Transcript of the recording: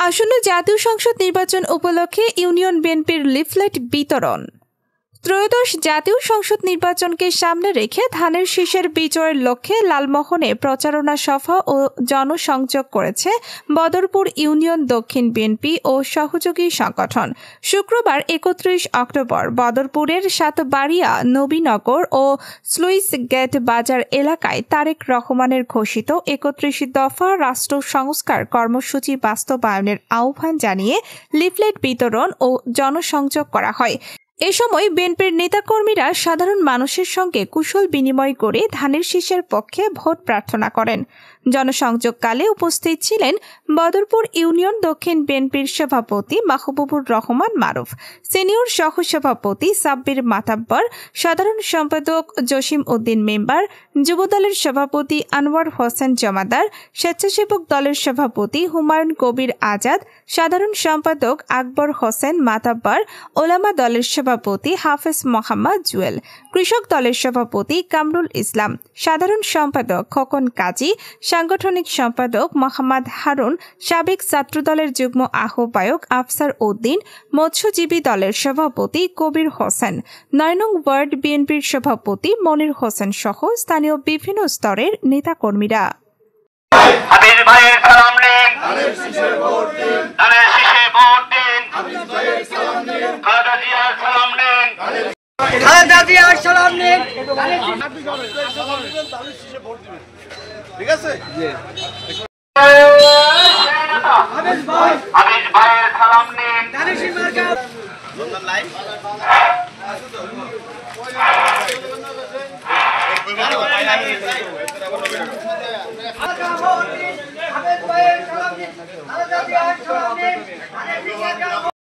আসন্ন জাতীয় সংসদ নির্বাচন উপলক্ষে ইউনিয়ন বিএনপির লিফলেট বিতরণ। ত্রয়োদশ জাতীয় সংসদ নির্বাচনকে সামনে রেখে ধানের শীষের বিজয়ের লক্ষ্যে লালমোহনে প্রচারণা সভা ও জনসংযোগ করেছে বদরপুর ইউনিয়ন দক্ষিণ বিএনপি ও সহযোগী সংগঠন। শুক্রবার ৩১ অক্টোবর বদরপুরের সাতবাড়িয়া, নবীনগর ও স্লুইস গেট বাজার এলাকায় তারেক রহমানের ঘোষিত ৩১ দফা রাষ্ট্র সংস্কার কর্মসূচি বাস্তবায়নের আহ্বান জানিয়ে লিফলেট বিতরণ ও জনসংযোগ করা হয়। এ সময় বিএনপির নেতাকর্মীরা সাধারণ মানুষের সঙ্গে কুশল বিনিময় করে ধানের শীষের পক্ষে ভোট প্রার্থনা করেন। জনসংযোগকালে উপস্থিত ছিলেন বদরপুর ইউনিয়ন দক্ষিণ বিএনপির সভাপতি মাহবুবুর রহমান মারুফ, সিনিয়র সহসভাপতি সাব্বির মাতাব্বর, সাধারণ সম্পাদক জসিম উদ্দিন মেম্বার, যুবদলের সভাপতি আনোয়ার হোসেন জমাদার, স্বেচ্ছাসেবক দলের সভাপতি হুমায়ুন কবির আজাদ, সাধারণ সম্পাদক আকবর হোসেন মাতাব্বর, ওলামা দলের সভাপতি হাফেজ মোহাম্মদ জুয়েল, কৃষক দলের সভাপতি কামরুল ইসলাম, সাধারণ সম্পাদক খোকন কাজী, সাংগঠনিক সম্পাদক মোহাম্মদ হারুন, সাবেক ছাত্রদলের যুগ্ম আহ্বায়ক আফসার উদ্দিন, মৎস্যজীবী দলের সভাপতি কবির হোসেন, ৯ নং ওয়ার্ড বিএনপির সভাপতি মনির হোসেন সহ স্থানীয় বিভিন্ন স্তরের নেতাকর্মীরা। ঠিক আছে